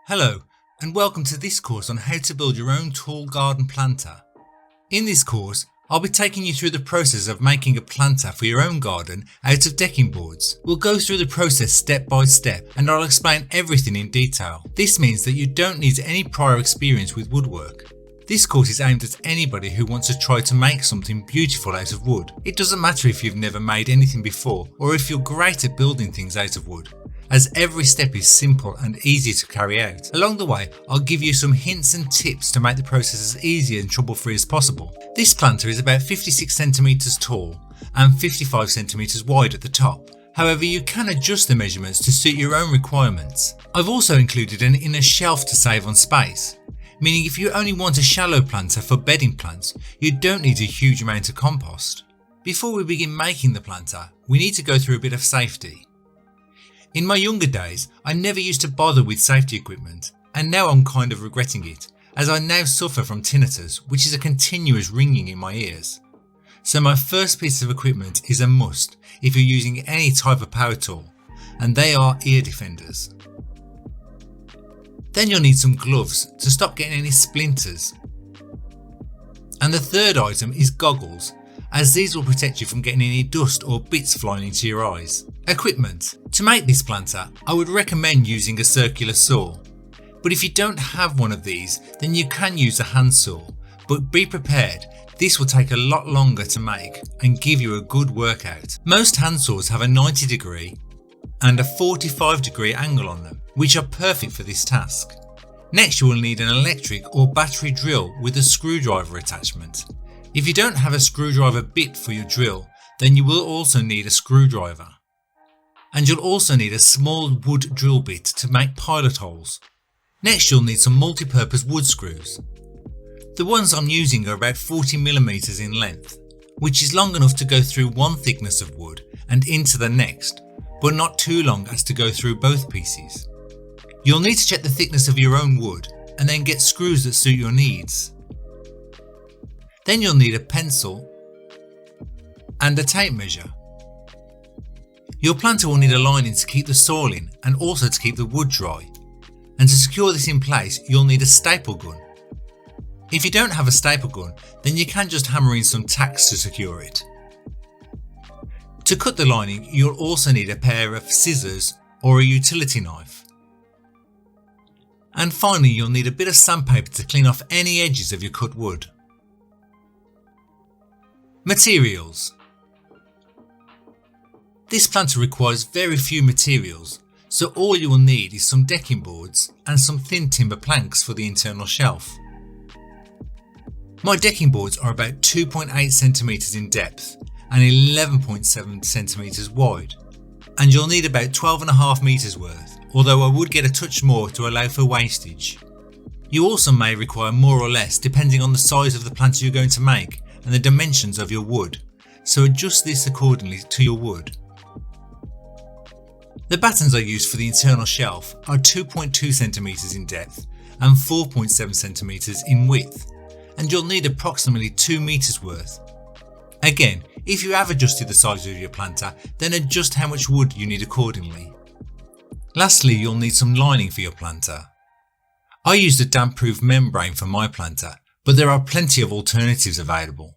Hello and welcome to this course on how to build your own tall garden planter. In this course, I'll be taking you through the process of making a planter for your own garden out of decking boards. We'll go through the process step by step and I'll explain everything in detail. This means that you don't need any prior experience with woodwork. This course is aimed at anybody who wants to try to make something beautiful out of wood. It doesn't matter if you've never made anything before or if you're great at building things out of wood, as every step is simple and easy to carry out. Along the way, I'll give you some hints and tips to make the process as easy and trouble-free as possible. This planter is about 56 cm tall and 55 cm wide at the top. However, you can adjust the measurements to suit your own requirements. I've also included an inner shelf to save on space, meaning if you only want a shallow planter for bedding plants, you don't need a huge amount of compost. Before we begin making the planter, we need to go through a bit of safety. In my younger days, I never used to bother with safety equipment, and now I'm kind of regretting it, as I now suffer from tinnitus, which is a continuous ringing in my ears. So my first piece of equipment is a must if you're using any type of power tool, and they are ear defenders. Then you'll need some gloves to stop getting any splinters. And the third item is goggles, as these will protect you from getting any dust or bits flying into your eyes. Equipment. To make this planter, I would recommend using a circular saw, but if you don't have one of these, then you can use a handsaw, but be prepared, this will take a lot longer to make and give you a good workout. Most handsaws have a 90° and a 45° angle on them, which are perfect for this task. Next, you will need an electric or battery drill with a screwdriver attachment. If you don't have a screwdriver bit for your drill, then you will also need a screwdriver. And you'll also need a small wood drill bit to make pilot holes. Next, you'll need some multi-purpose wood screws. The ones I'm using are about 40mm in length, which is long enough to go through one thickness of wood and into the next, but not too long as to go through both pieces. You'll need to check the thickness of your own wood and then get screws that suit your needs. Then you'll need a pencil and a tape measure. Your planter will need a lining to keep the soil in and also to keep the wood dry. And to secure this in place, you'll need a staple gun. If you don't have a staple gun, then you can just hammer in some tacks to secure it. To cut the lining, you'll also need a pair of scissors or a utility knife. And finally, you'll need a bit of sandpaper to clean off any edges of your cut wood. Materials. This planter requires very few materials, so all you will need is some decking boards and some thin timber planks for the internal shelf. My decking boards are about 2.8 cm in depth and 11.7 cm wide, and you'll need about 12.5 meters worth, although I would get a touch more to allow for wastage. You also may require more or less depending on the size of the planter you're going to make and the dimensions of your wood, so adjust this accordingly to your wood. The battens I used for the internal shelf are 2.2 cm in depth and 4.7 cm in width, and you'll need approximately 2 meters worth. Again, if you have adjusted the size of your planter, then adjust how much wood you need accordingly. Lastly, you'll need some lining for your planter. I used a damp-proof membrane for my planter, but there are plenty of alternatives available.